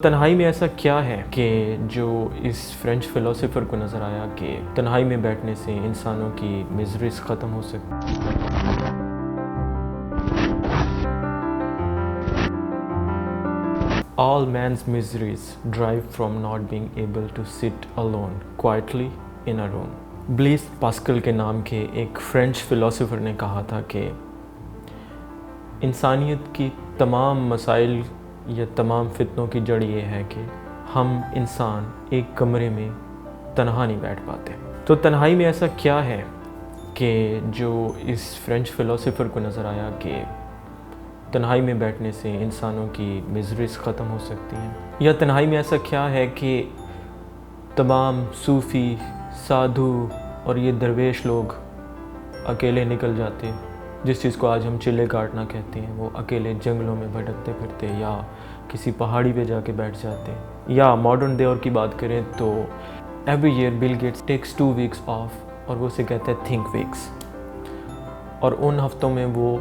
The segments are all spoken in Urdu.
تنہائی میں ایسا کیا ہے کہ جو اس فرینچ فلاسفر کو نظر آیا کہ تنہائی میں بیٹھنے سے انسانوں کی مزریز ختم ہو سکتی. All man's miseries derive from not being able to sit alone quietly in a room. Bless Pascal کے نام کے ایک فرینچ فلاسفر نے کہا تھا کہ انسانیت کی تمام مسائل یا تمام فتنوں کی جڑ یہ ہے کہ ہم انسان ایک کمرے میں تنہا نہیں بیٹھ پاتے. تو تنہائی میں ایسا کیا ہے کہ جو اس فرینچ فلاسفر کو نظر آیا کہ تنہائی میں بیٹھنے سے انسانوں کی مزریز ختم ہو سکتی ہیں. یا تنہائی میں ایسا کیا ہے کہ تمام صوفی، سادھو اور یہ درویش لوگ اکیلے نکل جاتے، جس چیز کو آج ہم چلے کاٹنا کہتے ہیں، وہ اکیلے جنگلوں میں بھٹکتے پھرتے یا کسی پہاڑی پہ جا کے بیٹھ جاتے. یا ماڈرن دور کی بات کریں تو every year Bill Gates takes 2 weeks off اور وہ اسے کہتے ہیں تھنک ویکس. اور ان ہفتوں میں وہ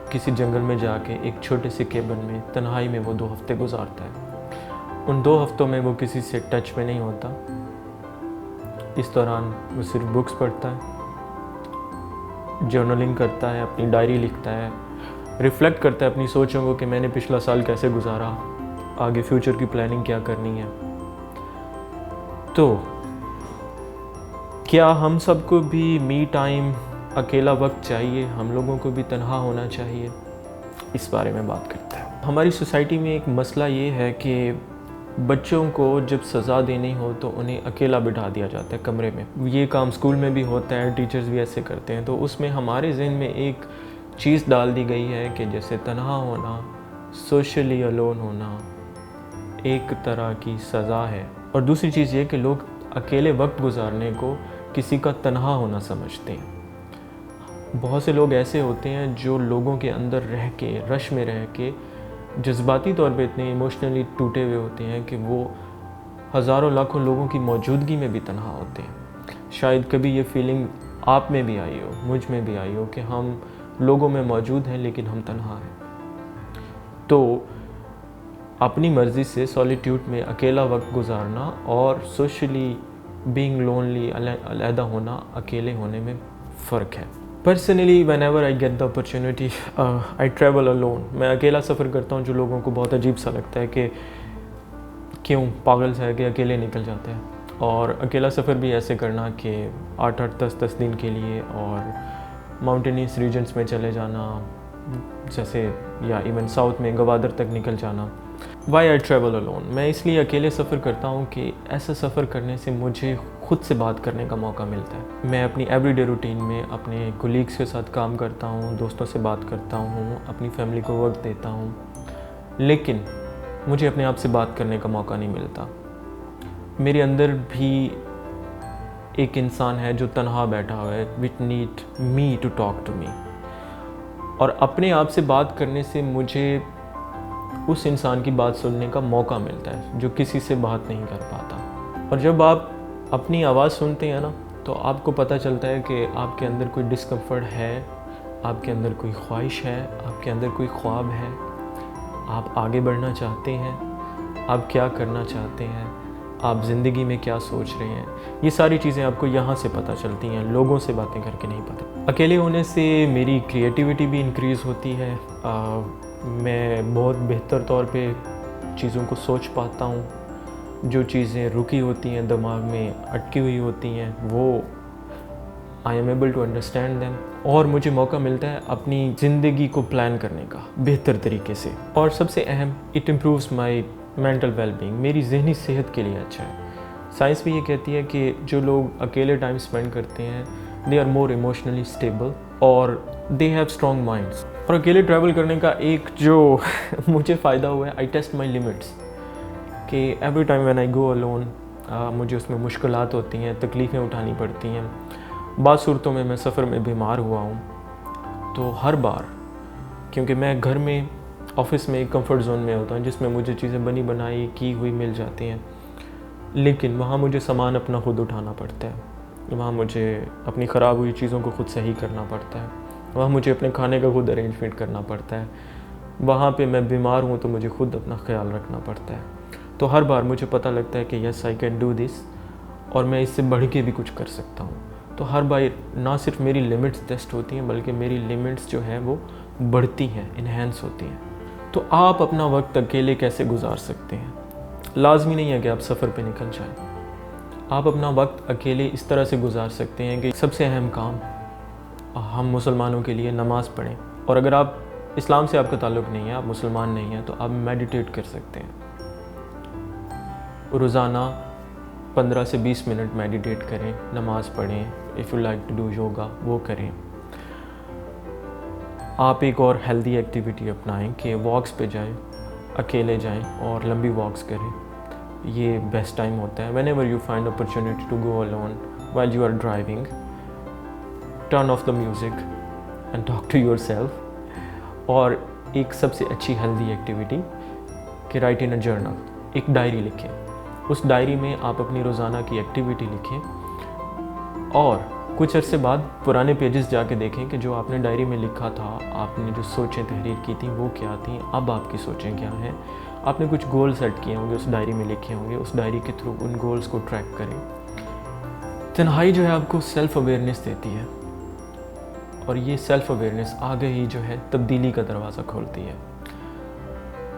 کسی جنگل میں جا کے ایک چھوٹے سے کیبن میں تنہائی میں وہ 2 ہفتے گزارتا ہے. ان 2 ہفتوں میں وہ کسی سے ٹچ میں نہیں ہوتا. اس دوران وہ صرف بکس پڑھتا ہے، جرنلنگ کرتا ہے، اپنی ڈائری لکھتا ہے، ریفلیکٹ کرتا ہے اپنی سوچوں کو کہ میں نے پچھلا سال کیسے گزارا، آگے فیوچر کی پلاننگ کیا کرنی ہے. تو کیا ہم سب کو بھی می ٹائم، اکیلا وقت چاہیے؟ ہم لوگوں کو بھی تنہا ہونا چاہیے؟ اس بارے میں بات کرتے ہیں. ہماری سوسائٹی میں ایک مسئلہ یہ ہے کہ بچوں کو جب سزا دینی ہو تو انہیں اکیلا بٹھا دیا جاتا ہے کمرے میں. یہ کام اسکول میں بھی ہوتا ہے، ٹیچرز بھی ایسے کرتے ہیں. تو اس میں ہمارے ذہن میں ایک چیز ڈال دی گئی ہے کہ جیسے تنہا ہونا، سوشلی الون ہونا ایک طرح کی سزا ہے. اور دوسری چیز یہ کہ لوگ اکیلے وقت گزارنے کو کسی کا تنہا ہونا سمجھتے ہیں. بہت سے لوگ ایسے ہوتے ہیں جو لوگوں کے اندر رہ کے، رش میں رہ کے جذباتی طور پہ اتنے ایموشنلی ٹوٹے ہوئے ہوتے ہیں کہ وہ ہزاروں لاکھوں لوگوں کی موجودگی میں بھی تنہا ہوتے ہیں. شاید کبھی یہ فیلنگ آپ میں بھی آئی ہو، مجھ میں بھی آئی ہو کہ ہم لوگوں میں موجود ہیں لیکن ہم تنہا ہیں. تو اپنی مرضی سے سولیٹیوڈ میں اکیلا وقت گزارنا اور سوشلی بینگ لونلی، علیحدہ ہونا، اکیلے ہونے میں فرق ہے. Personally whenever I get the opportunity I travel alone. میں اکیلا سفر کرتا ہوں، جو لوگوں کو بہت عجیب سا لگتا ہے کہ کیوں پاگل سا ہے کہ اکیلے نکل جاتے ہیں. اور اکیلا سفر بھی ایسے کرنا کہ 8-8 10-10 دن کے لیے اور ماؤنٹینیس ریجنس میں چلے جانا، جیسے یا ایون ساؤتھ میں گوادر تک نکل جانا. Why I travel alone? میں اس لیے اکیلے سفر کرتا ہوں کہ ایسا سفر کرنے سے مجھے خود سے بات کرنے کا موقع ملتا ہے. میں اپنی ایوری ڈے روٹین میں اپنے کولیگس کے ساتھ کام کرتا ہوں، دوستوں سے بات کرتا ہوں، اپنی فیملی کو وقت دیتا ہوں، لیکن مجھے اپنے آپ سے بات کرنے کا موقع نہیں ملتا. میرے اندر بھی ایک انسان ہے جو تنہا بیٹھا ہوا ہے، which need me to talk to me. اور اپنے آپ سے بات کرنے سے مجھے اس انسان کی بات سننے کا موقع ملتا ہے جو کسی سے بات نہیں کر پاتا. اور جب آپ اپنی آواز سنتے ہیں نا تو آپ کو پتہ چلتا ہے کہ آپ کے اندر کوئی ڈسکمفرٹ ہے، آپ کے اندر کوئی خواہش ہے، آپ کے اندر کوئی خواب ہے، آپ آگے بڑھنا چاہتے ہیں، آپ کیا کرنا چاہتے ہیں، آپ زندگی میں کیا سوچ رہے ہیں. یہ ساری چیزیں آپ کو یہاں سے پتہ چلتی ہیں، لوگوں سے باتیں کر کے نہیں پتہ. اکیلے ہونے سے میری کریٹیوٹی بھی انکریز ہوتی ہے. میں بہت بہتر طور پہ چیزوں کو سوچ پاتا ہوں. جو چیزیں رکی ہوتی ہیں دماغ میں، اٹکی ہوئی ہوتی ہیں، وہ I am able to understand them. اور مجھے موقع ملتا ہے اپنی زندگی کو پلان کرنے کا بہتر طریقے سے. اور سب سے اہم، it improves my mental well being. میری ذہنی صحت کے لیے اچھا ہے. سائنس بھی یہ کہتی ہے کہ جو لوگ اکیلے ٹائم اسپینڈ کرتے ہیں they are more emotionally stable اور دے ہیو اسٹرانگ مائنڈس. اور اکیلے ٹریول کرنے کا ایک جو مجھے فائدہ ہوا ہے، آئی ٹیسٹ مائی لمٹس، کہ every time when I go alone مجھے اس میں مشکلات ہوتی ہیں، تکلیفیں اٹھانی پڑتی ہیں. بعض صورتوں میں سفر میں بیمار ہوا ہوں تو ہر بار، کیونکہ میں گھر میں، آفس میں ایک کمفرٹ زون میں ہوتا ہوں جس میں مجھے چیزیں بنی بنائی کی ہوئی مل جاتی ہیں، لیکن وہاں مجھے سامان اپنا خود اٹھانا پڑتا ہے. وہاں مجھے اپنی خراب ہوئی چیزوں کو خود صحیح کرنا پڑتا ہے. وہاں مجھے اپنے کھانے کا خود ارینجمنٹ کرنا پڑتا ہے. وہاں پہ میں بیمار ہوں تو مجھے خود اپنا خیال رکھنا پڑتا ہے. تو ہر بار مجھے پتہ لگتا ہے کہ یس آئی کین ڈو دس، اور میں اس سے بڑھ کے بھی کچھ کر سکتا ہوں۔ تو ہر بار نہ صرف میری لمٹس ٹیسٹ ہوتی ہیں بلکہ میری لمٹس جو ہیں وہ بڑھتی ہیں، انہینس ہوتی ہیں۔ تو آپ اپنا وقت اکیلے کیسے گزار سکتے ہیں؟ لازمی نہیں ہے کہ آپ سفر پہ نکل جائیں، آپ اپنا وقت اکیلے اس طرح سے گزار سکتے ہیں کہ سب سے اہم کام ہم مسلمانوں کے لیے نماز پڑھیں، اور اگر آپ اسلام سے آپ کا تعلق نہیں ہے، آپ مسلمان نہیں ہیں، تو آپ میڈیٹیٹ کر سکتے ہیں۔ روزانہ 15 سے 20 منٹ میڈیٹیٹ کریں، نماز پڑھیں، if you like to do yoga وہ کریں۔ آپ ایک اور ہیلدی ایکٹیویٹی اپنائیں کہ واکس پہ جائیں، اکیلے جائیں اور لمبی واکس کریں، یہ بیسٹ ٹائم ہوتا ہے۔ Whenever you find opportunity to go alone while you are driving, turn off the music and talk to yourself۔ اور ایک سب سے اچھی ہیلدی ایکٹیویٹی کہ رائٹ ان اے جرنل، ایک ڈائری لکھیں۔ اس ڈائری میں آپ اپنی روزانہ کی ایکٹیویٹی لکھیں، اور کچھ عرصے بعد پرانے پیجز جا کے دیکھیں کہ جو آپ نے ڈائری میں لکھا تھا، آپ نے جو سوچیں تحریر کی تھیں وہ کیا تھیں، اب آپ کی سوچیں کیا ہیں۔ آپ نے کچھ گول سیٹ کیے ہوں گے، اس ڈائری میں لکھے ہوں گے، اس ڈائری کے تھرو ان گولز کو ٹریک کریں۔ تنہائی جو ہے آپ کو سیلف اویئرنیس دیتی ہے، اور یہ سیلف اویئرنیس آگے ہی جو ہے تبدیلی کا دروازہ کھولتی ہے،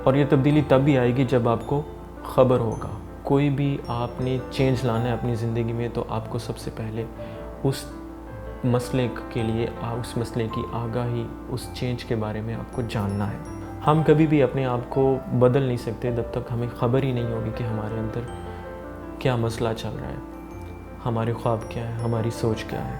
اور یہ تبدیلی تب بھی آئے گی جب آپ کو خبر ہوگا۔ کوئی بھی آپ نے چینج لانا ہے اپنی زندگی میں تو آپ کو سب سے پہلے اس مسئلے کے لیے، اس مسئلے کی آگاہی، اس چینج کے بارے میں آپ کو جاننا ہے۔ ہم کبھی بھی اپنے آپ کو بدل نہیں سکتے جب تک ہمیں خبر ہی نہیں ہوگی کہ ہمارے اندر کیا مسئلہ چل رہا ہے، ہمارے خواب کیا ہے، ہماری سوچ کیا ہے۔